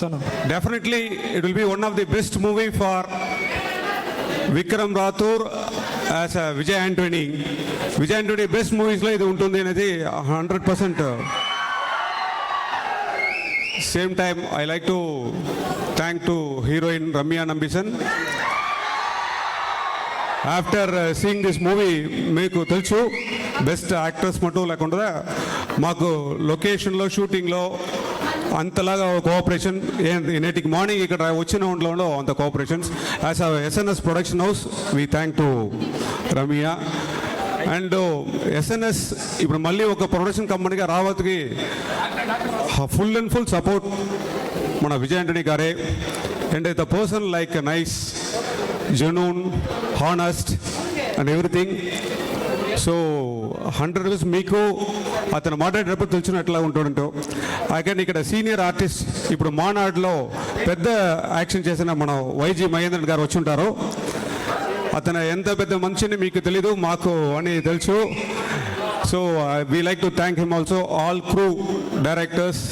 Definitely, it will be one of the best movie for Vikram Rathore as a Vijay Antony. Vijay Antony best movies lo idu untundi anedi 100%. Same time, I like to thank to heroine Ramya Nambisan. After seeing this movie, meeku telusu best actress matu lekunda maaku location lo shooting lo అంతలాగా cooperation నేటికి morning ఇక్కడ వచ్చిన ఉండలో అంత cooperations as SNS production house we thank to Ramya and SNS ఇప్పుడు మళ్ళీ ఒక production కంపెనీగా రావత్కి ఫుల్ అండ్ ఫుల్ సపోర్ట్ మన విజయ్ ఆంటనీ గారే and the person like nice genuine honest and everything. So 100 rupees మీకు అతను మాట్లాడేటప్పుడు తెలిసినట్లా ఉంటుంటో అక్కడ ఇక్కడ సీనియర్ ఆర్టిస్ట్ ఇప్పుడు మానాడులో పెద్ద యాక్షన్ చేసిన మన వైజీ మహేంద్రన్ గారు వచ్చి ఉంటారు. అతను ఎంత పెద్ద మనిషిని మీకు తెలీదు, మాకు అని తెలుసు. So we like to thank him also, all crew, directors,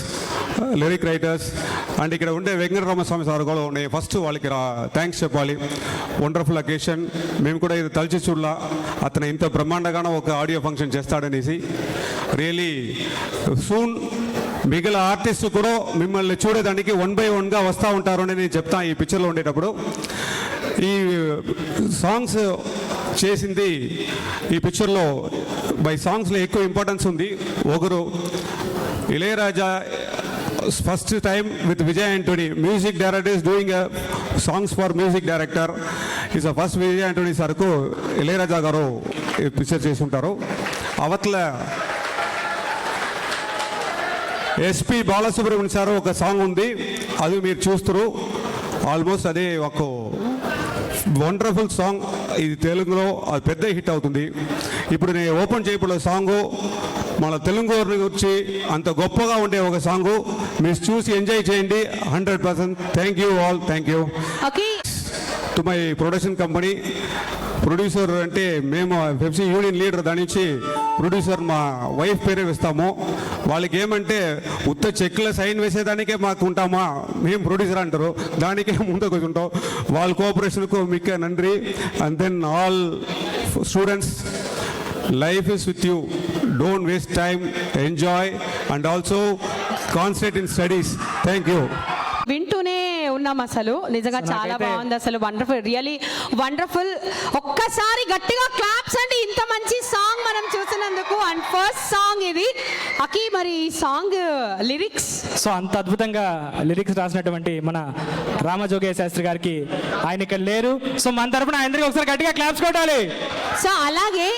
lyric writers and ఇక్కడ ఉండే వెంకటరామస్వామి సార్ కూడా ఉన్నాయి. ఫస్ట్ వాళ్ళకి థ్యాంక్స్ చెప్పాలి. Wonderful occasion. మేము కూడా ఇది తలచి చూడలా అతను ఇంత బ్రహ్మాండంగానో ఒక ఆడియో ఫంక్షన్ చేస్తాడనేసి. రియలీ సూన్ మిగిలిన ఆర్టిస్ట్ కూడా మిమ్మల్ని చూడేదానికి 1 by 1గా వస్తూ ఉంటారు అని నేను చెప్తాను ఈ పిక్చర్లో ఉండేటప్పుడు. ఈ సాంగ్స్ చేసింది ఈ పిక్చర్లో బై సాంగ్స్లో ఎక్కువ ఇంపార్టెన్స్ ఉంది. ఒకరు Ilaiyaraaja first time with Vijay Antony, music director is doing songs for music director. Is the first Vijay Antony సార్కు ఇళయరాజా గారు పిక్చర్ చేసి ఉంటారు. అవతల ఎస్పి బాలసుబ్రహ్మణ్యం సార్ ఒక సాంగ్ ఉంది, అది మీరు చూస్తారు. ఆల్మోస్ట్ అదే ఒక వండర్ఫుల్ సాంగ్. ఇది తెలుగులో అది పెద్ద హిట్ అవుతుంది. ఇప్పుడు నేను ఓపెన్ చేయబడే సాంగు మన తెలుగు గురించి అంత గొప్పగా ఉండే ఒక సాంగు మీరు చూసి ఎంజాయ్ చేయండి 100%. Thank you all. Thank you to my production company. Producer అంటే మేము పెప్సీ యూనియన్ లీడర్, దాని నుంచి ప్రొడ్యూసర్ మా వైఫ్ పేరే ఇస్తాము. వాళ్ళకి ఏమంటే ఉత్త చెక్ల సైన్ వేసేదానికే మాకు ఉంటామా, మేము ప్రొడ్యూసర్ అంటారు, దానికే ముందుకు ఉంటాం. వాళ్ళ కోఆపరేషన్కు మీకు నండ్రి. And then all students, life is with you, don't waste time, enjoy and also concentrate in studies. Thank you. వింటూనే ఉన్నాం, అసలు నిజంగా చాలా బాగుంది, అసలు వండర్ఫుల్, రియలీ వండర్ఫుల్. ఒక్కసారి గట్టిగా క్లాప్స్ అండి ఇంత మంచి సాంగ్ మనం చూసినందుకు. అండ్ ఫస్ట్ సాంగ్ ఇది అకి, మరి ఈ సాంగ్ లిరిక్స్ సో అంత అద్భుతంగా లిరిక్స్ రాసినటువంటి మన రామజోగయ్య శాస్త్రి గారికి, ఆయన ఇక్కడ లేరు, సో మన తరపున అందరికీ ఒకసారి గట్టిగా క్లాప్స్ కొట్టాలి. సో అలాగే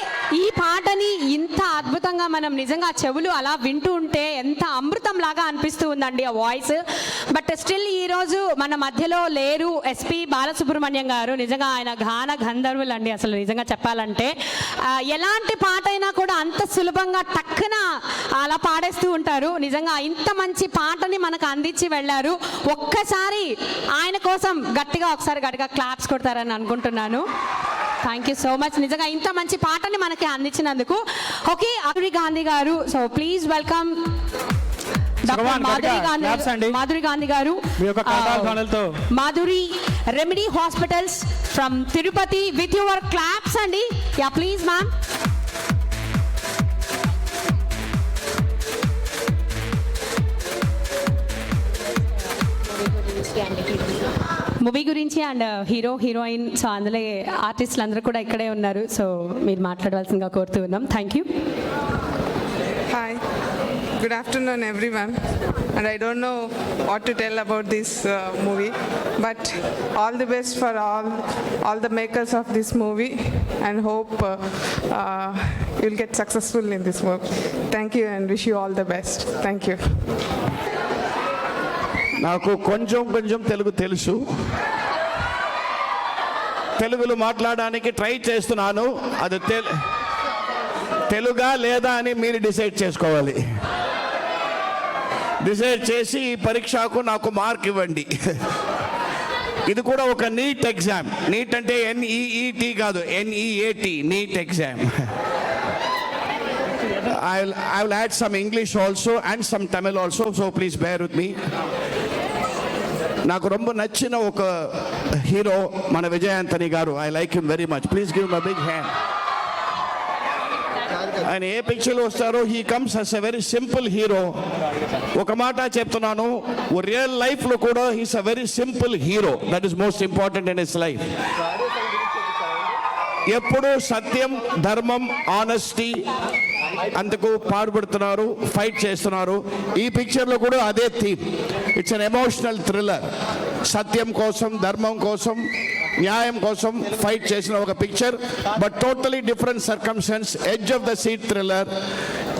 ఈ పాటని ఇంత అద్భుతంగా మనం నిజంగా చెవులు అలా వింటూ ఉంటే ఎంత అమృతం లాగా అనిపిస్తూ ఉందండి ఆ వాయిస్. బట్ స్టిల్ ఈరోజు మన మధ్యలో లేరు ఎస్పి బాలసుబ్రహ్మణ్యం గారు. నిజంగా ఆయన గాన గంధర్వులు అండి. అసలు నిజంగా చెప్పాలంటే ఎలాంటి పాట అయినా కూడా అంత సులభంగా టక్కున అలా పాడేస్తూ ఉంటారు. నిజంగా ఇంత మంచి పాటని మనకు అందించి వెళ్ళారు. ఒక్కసారి ఆయన కోసం గట్టిగా క్లాప్స్ కొడతారని అనుకుంటున్నాను. Thank you so much. నిజంగా ఇంత మంచి పాటని మనకి అందించినందుకు. ఓకే, మాధురి గాంధీ గారు, so please welcome Madhuri Gandhi గారు, Madhuri remedy hospitals from Tirupati with your claps అండి. Yeah please ma'am. మూవీ గురించి అండ్ హీరో హీరోయిన్, సో అందులో ఆర్టిస్టులు అందరూ కూడా ఇక్కడే ఉన్నారు, సో మీరు మాట్లాడవలసిందిగా కోరుతూ ఉన్నాం. Thank you. Hi, good afternoon everyone, and I don't know what to tell about this movie, but all the best for all the makers of this movie, and hope you'll get successful in this work. Thank you and wish you all the best. Thank you. నాకు కొంచెం తెలుగు తెలుసు, తెలుగులో మాట్లాడడానికి try చేస్తున్నాను. అది తెలుగా లేదా అని మీరు డిసైడ్ చేసుకోవాలి. డిసైడ్ చేసి ఈ పరీక్షకు నాకు మార్క్ ఇవ్వండి. ఇది కూడా ఒక నీట్ ఎగ్జామ్. నీట్ అంటే NEET కాదు, NEAT, NEET exam. I will add some English also and some Tamil also, so please bear with me. నాకు ரொம்ப నచ్చిన ఒక హీరో మన Vijay Antony garu. I like him very much. Please give my big hand. ఆయన ఏ పిక్చర్లో వస్తారో he comes as a very simple hero. ఒక మాట చెప్తున్నాను, రియల్ లైఫ్లో కూడా he's a very simple hero. That is most important in his life. ఎప్పుడు సత్యం, ధర్మం, ఆనెస్టీ అందుకు పాడుపడుతున్నారు, ఫైట్ చేస్తున్నారు. ఈ పిక్చర్లో కూడా అదే theme. It's an emotional thriller. సత్యం కోసం, ధర్మం కోసం, న్యాయం కోసం ఫైట్ చేసిన ఒక picture, but totally different circumstance. Edge of the seat thriller.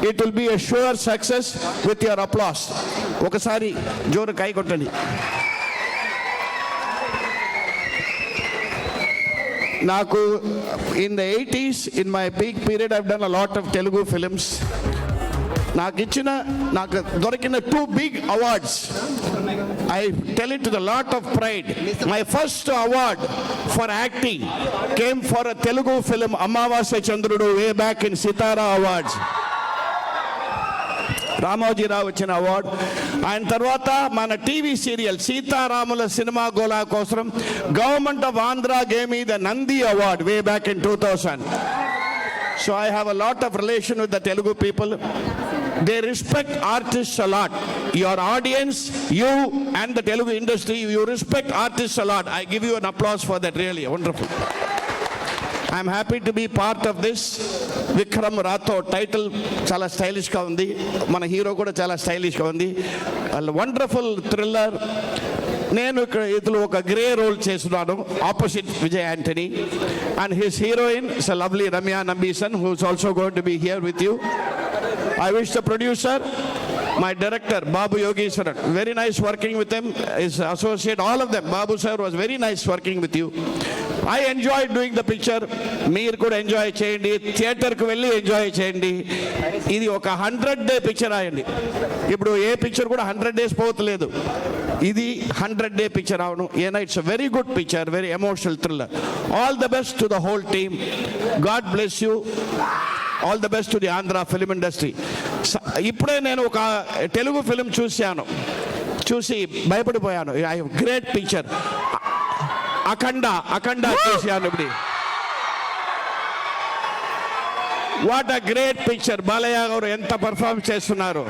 It will be a sure success with your applause. ఒకసారి జోరు కై కొట్టండి. నాకు in the 80s, in my peak period, I've done a lot of Telugu films. నాకు దొరికిన 2 big awards. I tell it to the lot of pride. My first award for acting came for a Telugu film, Amavasya Chandrudu, way back in Sitara Awards. Ramoji Rao వచ్చిన award. ఆయన తర్వాత మన TV serial సీతారాముల cinema గోళా కోసం government of Andhra gave me the Nandi award way back in 2000. So I have a lot of relation with the Telugu people. They respect artists a lot. Your audience, you and the Telugu industry, you respect artists a lot. I give you an applause for that. Really wonderful. I'm happy to be part of this. Vikram Rathod title చాలా స్టైలిష్గా ఉంది. మన hero కూడా చాలా స్టైలిష్గా ఉంది. Wonderful thriller. నేను ఇక్కడ ఇందులో ఒక గ్రే రోల్ చేస్తున్నాను opposite Vijay Antony. And his heroine is a lovely Ramya Nambeesan, who is also going to be here with you. I wish the producer, my director, Babu Yogeshwaran, very nice working with him, his associate, all of them. Babu sir was very nice working with you. I enjoyed doing the picture. మీరు కూడా enjoy చేయండి, థియేటర్కి వెళ్ళి enjoy చేయండి. ఇది ఒక 100-day picture అయ్యండి. ఇప్పుడు ఏ పిక్చర్ కూడా 100 days పోతలేదు. ఇది 100-day పిక్చర్ అవును. ఏనా it's a very good picture, very emotional thriller. All the best to the whole team. God bless you. All the best to the Andhra film industry. ఇప్పుడే నేను ఒక Telugu film చూసి భయపడిపోయాను. ఐ గ్రేట్ పిక్చర్ అఖండ చూశాను. ఇప్పుడు what a great picture. Balayya గారు ఎంత perform చేస్తున్నారు.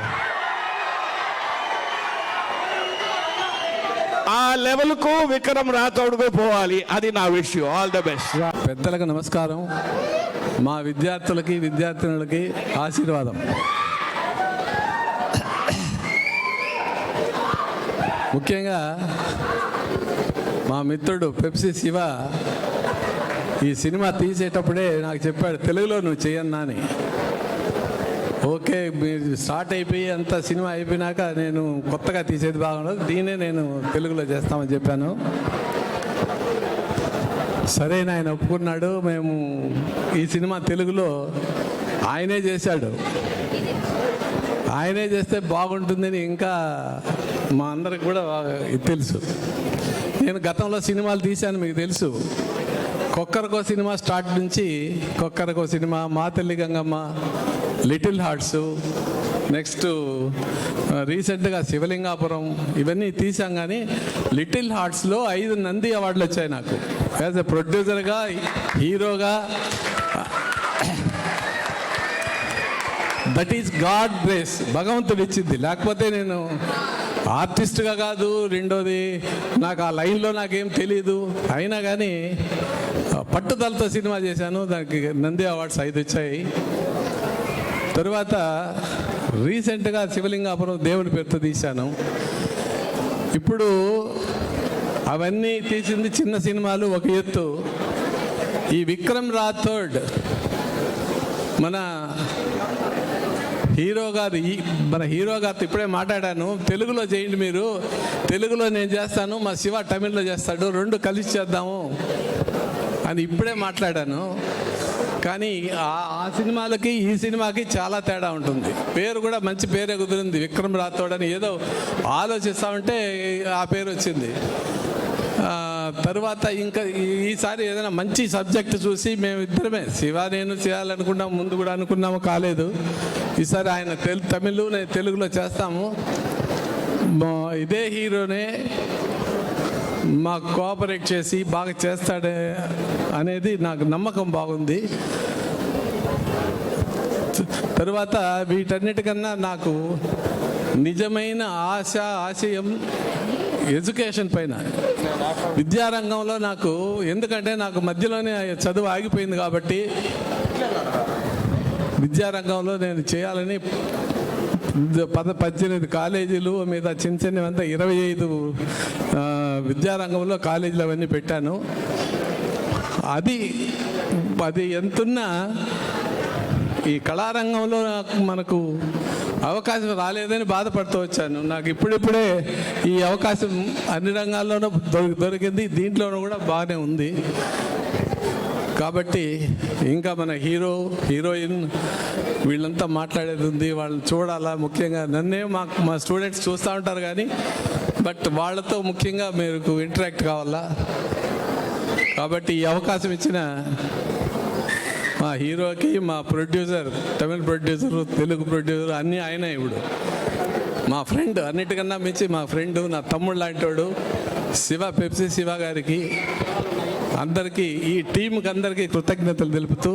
ఆ లెవెల్కు విక్రమ్ రాథోడ్కు పోవాలి. అది నా విష్. All the best. పెద్దలకు నమస్కారం. మా విద్యార్థులకి విద్యార్థినులకి ఆశీర్వాదం. ముఖ్యంగా మా మిత్రుడు పెప్సీ శివ ఈ సినిమా తీసేటప్పుడే నాకు చెప్పాడు, తెలుగులో నువ్వు చేయన్నా అని. ఓకే, మీరు స్టార్ట్ అయిపోయి అంత సినిమా అయిపోయినాక నేను కొత్తగా తీసేది బాగుండదు, దీన్నే నేను తెలుగులో చేస్తామని చెప్పాను. సరే ఆయన ఒప్పుకున్నాడు. మేము ఈ సినిమా తెలుగులో ఆయనే చేశాడు. ఆయనే చేస్తే బాగుంటుందని ఇంకా మా అందరికి కూడా తెలుసు. నేను గతంలో సినిమాలు తీశాను, మీకు తెలుసు. కొక్కరకో సినిమా స్టార్ట్ నుంచి కొక్కరకో సినిమా, మా తల్లి గంగమ్మ, లిటిల్ హార్ట్స్, నెక్స్ట్ రీసెంట్గా శివలింగాపురం, ఇవన్నీ తీసాం. కానీ లిటిల్ హార్ట్స్లో 5 నంది అవార్డులు వచ్చాయి నాకు, యాజ్ ఎ ప్రొడ్యూసర్గా, హీరోగా. దట్ ఈస్ గాడ్ గ్రేస్, భగవంతుడు ఇచ్చింది. లేకపోతే నేను ఆర్టిస్ట్గా కాదు. రెండోది, నాకు ఆ లైన్లో నాకేం తెలీదు. అయినా కానీ పట్టుదలతో సినిమా చేశాను, దానికి నంది అవార్డ్స్ 5 వచ్చాయి. తరువాత రీసెంట్గా శివలింగాపురం దేవుని పేరుతో తీశాను. ఇప్పుడు అవన్నీ తీసింది చిన్న సినిమాలు ఒక ఎత్తు. ఈ విక్రమ్ రాథోడ్ మన హీరో గారితో ఇప్పుడే మాట్లాడాను. తెలుగులో చేయండి మీరు, తెలుగులో నేను చేస్తాను, మా శివ తమిళ్లో చేస్తాడు, 2 కలిసి చేద్దాము అని ఇప్పుడే మాట్లాడాను. కానీ ఆ సినిమాలకి ఈ సినిమాకి చాలా తేడా ఉంటుంది. పేరు కూడా మంచి పేరే కుదిరింది, విక్రమ్ రాథోడ్ అని. ఏదో ఆలోచిస్తామంటే ఆ పేరు వచ్చింది. తరువాత ఇంకా ఈసారి ఏదైనా మంచి సబ్జెక్ట్ చూసి మేమిద్దరమే, శివ నేను చేయాలనుకున్నాము, ముందు కూడా అనుకున్నాము, కాలేదు. ఈసారి ఆయన తమిళ్, నేను తెలుగులో చేస్తాము. ఇదే హీరోనే మాకు కోఆపరేట్ చేసి బాగా చేస్తాడే అనేది నాకు నమ్మకం బాగుంది. తరువాత వీటన్నిటికన్నా నాకు నిజమైన ఆశయం ఎడ్యుకేషన్ పైన, విద్యారంగంలో నాకు, ఎందుకంటే నాకు మధ్యలోనే చదువు ఆగిపోయింది కాబట్టి విద్యారంగంలో నేను చేయాలని 18 కాలేజీలు మీద చిన్నవంతా 25 విద్యారంగంలో కాలేజీలు అవన్నీ పెట్టాను. అది ఎంతున్నా ఈ కళారంగంలో మనకు అవకాశం రాలేదని బాధపడుతూ వచ్చాను. నాకు ఇప్పుడిప్పుడే ఈ అవకాశం అన్ని రంగాల్లోనూ దొరికింది, దీంట్లోనూ కూడా బాగానే ఉంది. కాబట్టి ఇంకా మన హీరోయిన్ వీళ్ళంతా మాట్లాడేది ఉంది, వాళ్ళని చూడాలా. ముఖ్యంగా నన్నే మా స్టూడెంట్స్ చూస్తూ ఉంటారు కానీ బట్ వాళ్ళతో ముఖ్యంగా మీరు ఇంటరాక్ట్ కావాలా. కాబట్టి ఈ అవకాశం ఇచ్చిన మా హీరోకి, మా ప్రొడ్యూసర్, తమిళ ప్రొడ్యూసర్, తెలుగు ప్రొడ్యూసర్ అన్నీ ఆయన, ఇప్పుడు మా ఫ్రెండ్, అన్నిటికన్నా మించి మా ఫ్రెండ్, నా తమ్ముడు లాంటివాడు పెప్సీ శివ గారికి, అందరికీ, ఈ టీంకి అందరికీ కృతజ్ఞతలు తెలుపుతూ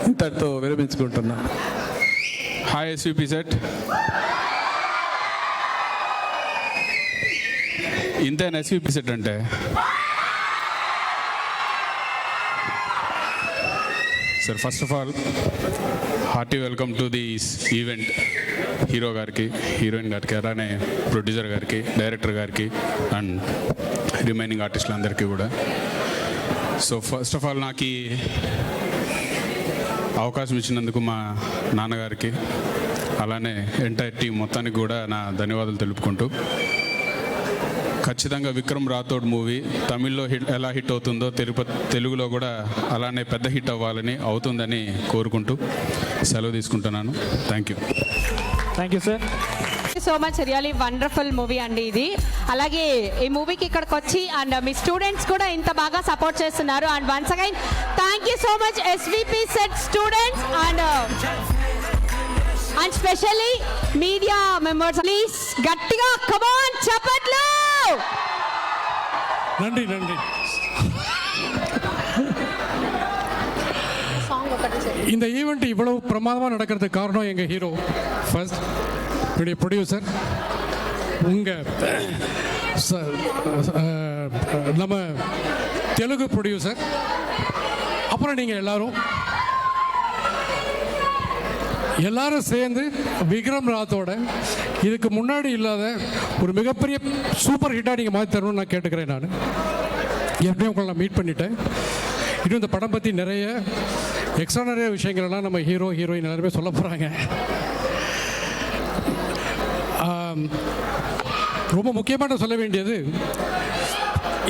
ఇంతటితో విరమించుకుంటున్నా. Hi SVP set. ఇంతేనా ఎస్విపి సెట్ అంటే? Sir, first of all hearty welcome to this event. Hero గారికి, హీరోయిన్ గారికి, అలానే ప్రొడ్యూసర్ గారికి, డైరెక్టర్ గారికి అండ్ రిమైనింగ్ ఆర్టిస్టులందరికీ కూడా. సో ఫస్ట్ ఆఫ్ ఆల్ నాకు ఈ అవకాశం ఇచ్చినందుకు మా నాన్నగారికి, అలానే ఎంటైర్ టీం మొత్తానికి కూడా నా ధన్యవాదాలు తెలుపుకుంటూ, ఖచ్చితంగా విక్రమ్ రాథోడ్ మూవీ తమిళ్లో ఎలా హిట్ అవుతుందో తెలుగులో కూడా అలానే పెద్ద హిట్ అవ్వాలని, అవుతుందని కోరుకుంటూ సెలవు తీసుకుంటున్నాను. Thank you. Thank you sir. So much, really wonderful movie అండి ఇది. అలాగే ఈ మూవీకి ఇక్కడికి వచ్చి అండ్ మీ స్టూడెంట్స్ కూడా ఇంత బాగా సపోర్ట్ చేస్తున్నారు. And once again thank you so much SVP set students and specially media members. Please గట్టిగా కమాన్ చప్పట్లు. நன்றி நன்றி. இந்த ஈவெண்ட் இவ்வளவு பிரமாதமாக நடக்கிறதுக்கு காரணம் எங்கள் ஹீரோ ஃபர்ஸ்ட், என்னுடைய ப்ரொடியூசர், உங்கள் நம்ம தெலுங்கு ப்ரொடியூசர், அப்புறம் நீங்கள் எல்லாரும் சேர்ந்து விக்ரம் ராத்தோட இதுக்கு முன்னாடி இல்லாத ஒரு மிகப்பெரிய சூப்பர் ஹிட்டாக நீங்கள் மாற்றி தரணும்னு நான் கேட்டுக்கிறேன். நான் ஏற்கனவே உங்களை நான் மீட் பண்ணிட்டேன். இன்னும் இந்த படம் பற்றி நிறைய எக்ஸ்ட்ரானரிய விஷயங்கள்லாம் நம்ம ஹீரோயின் எல்லாருமே சொல்ல போகிறாங்க. ரொம்ப முக்கியமாக சொல்ல வேண்டியது,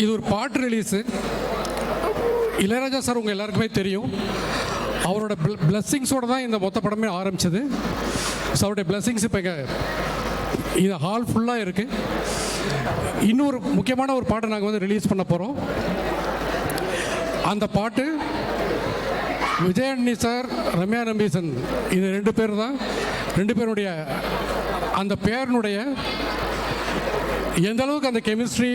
இது ஒரு பாட்டு ரிலீஸு. இளையராஜா சார் உங்கள் எல்லாருக்குமே தெரியும், அவரோட பிளஸ்ஸிங்ஸோடு தான் இந்த மொத்த படமே ஆரம்பிச்சது. ஸோ அவருடைய பிளஸ்ஸிங்ஸ் இப்போ இது ஹால் ஃபுல்லாக இருக்குது. இன்னொரு முக்கியமான ஒரு பாட்டை நாங்கள் ரிலீஸ் பண்ண போகிறோம். அந்த பாட்டு விஜயண்ணி சார், ரம்யா நம்பீசன், இது 2 பேர் தான். 2 பேருடைய அந்த பேருனுடைய எந்த அளவுக்கு அந்த கெமிஸ்ட்ரி,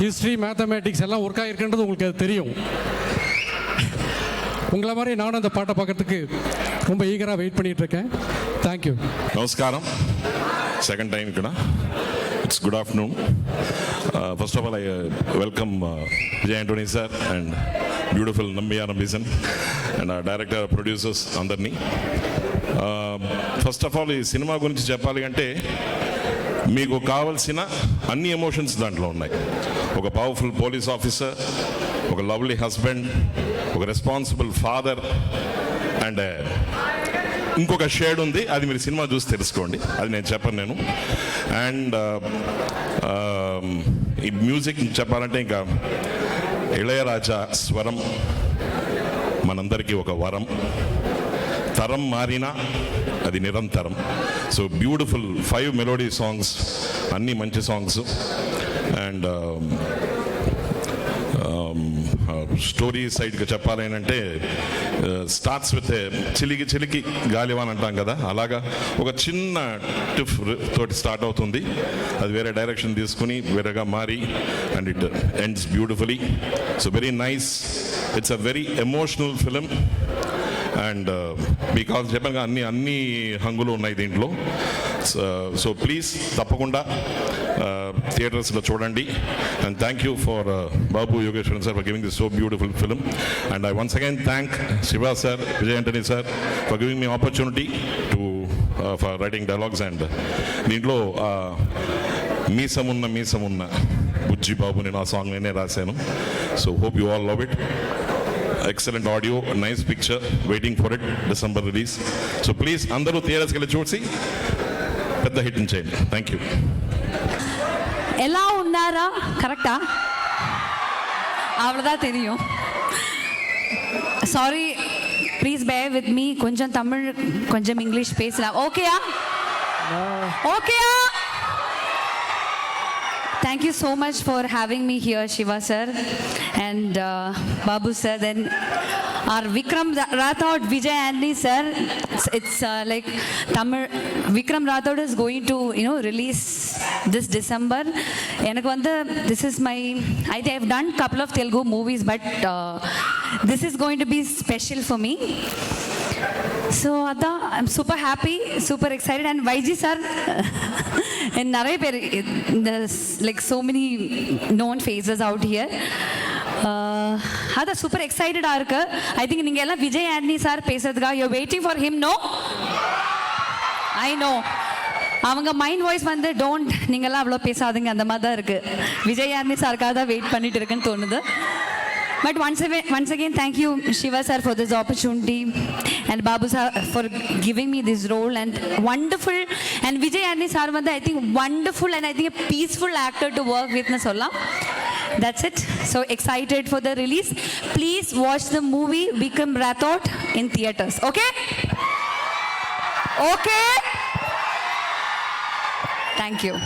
ஹிஸ்ட்ரி, மேத்தமேட்டிக்ஸ் எல்லாம் ஒர்க் ஆகிருக்குன்றது உங்களுக்கு அது தெரியும். உங்களை மாதிரி நானும் அந்த பாட்டை பார்க்கறதுக்கு ரொம்ப ஈகராக வெயிட் பண்ணிகிட்ருக்கேன். தேங்க்யூ. నమస్కారం. సెకండ్ టైం ఇక్కడ. It's good afternoon. First of all I welcome Vijay Antony sir and beautiful నంబియా నంబీసన్ అండ్ డైరెక్టర్, ప్రొడ్యూసర్స్ అందరినీ. ఫస్ట్ ఆఫ్ ఆల్ ఈ సినిమా గురించి చెప్పాలి అంటే, మీకు కావలసిన అన్ని ఎమోషన్స్ దాంట్లో ఉన్నాయి. ఒక పవర్ఫుల్ పోలీస్ ఆఫీసర్, ఒక లవ్లీ హస్బెండ్, ఒక రెస్పాన్సిబుల్ ఫాదర్ అండ్ ఇంకొక షేడ్ ఉంది. అది మీరు సినిమా చూసి తెలుసుకోండి, అది నేను చెప్పను నేను. అండ్ ఈ మ్యూజిక్ చెప్పాలంటే ఇంకా ఇళయరాజా స్వరం మనందరికీ ఒక వరం. తరం మారినా అది నిరంతరం. సో బ్యూటిఫుల్ 5 మెలోడీ సాంగ్స్, అన్నీ మంచి సాంగ్స్. అండ్ స్టోరీ సైడ్గా చెప్పాలి అంటే స్టార్ట్స్ విత్ చిలికి గాలివాన్ అంటాం కదా, అలాగా ఒక చిన్న టిఫ్ తోటి స్టార్ట్ అవుతుంది, అది వేరే డైరెక్షన్ తీసుకుని వేరేగా మారి and it ends beautifully. So very nice, it's a very emotional film and because చెప్పాను అన్ని హంగులు ఉన్నాయి దీంట్లో. సో ప్లీజ్ తప్పకుండా థియేటర్స్లో చూడండి. And thank you for Babu Yogeswaran sir for giving this so beautiful film. And I once again thank Shiva sir, Vijay Antony sir for giving me opportunity to for writing dialogues. And దీంట్లో మీసమున్న బుజ్జి బాబు నేను ఆ సాంగ్ నేనే రాశాను. So hope you all love it. Excellent audio, nice picture, waiting for it, December release. So please అందరూ థియేటర్స్కి వెళ్ళి చూసి పెద్ద హిట్ చేయండి. Thank you. ఎలా ఉన్నారా? కరెక్టా? அவ்வளோதான் தெரியும். Sorry, please bear with me. கொஞ்சம் தமிழ் கொஞ்சம் இங்கிலீஷ் பேசலாம். ஓகேயா? ஓகேயா? Thank you so much for having me here, Shiva sir and Babu sir. Then our Vikram Rathod, Vijay Anthony sir. It's like Tamil. Vikram Rathod is going to release this December. எனக்கு வந்து this is my, I think I've done couple of Telugu movies, but this is going to be special for me. So அதான் I'm super happy, super excited. And YG sir and நிறைய பேர், there's like so many known faces out here. அதான் super எக்ஸைட்டடாக இருக்கு. I think நீங்கள் எல்லாம் Vijay Antony sir பேசுறதுக்காக you waiting for him. No, I know. அவங்க மைண்ட் வாய்ஸ் வந்து டோன்ட், நீங்கள்லாம் அவ்வளோ பேசாதுங்க அந்த மாதிரி தான் இருக்குது. விஜய் ஆண்டனி சாருக்காக தான் வெயிட் பண்ணிட்டு இருக்குன்னு தோணுது. But once again, thank you, Shiva sir, for this opportunity, and Babu sir for giving me this role, and wonderful. And Vijay Anthony sir, I think wonderful, and I think a peaceful actor to work with. Na solla. That's it. So excited for the release. Please watch the movie Vikram Rathod in theaters. Okay? Okay. Thank you.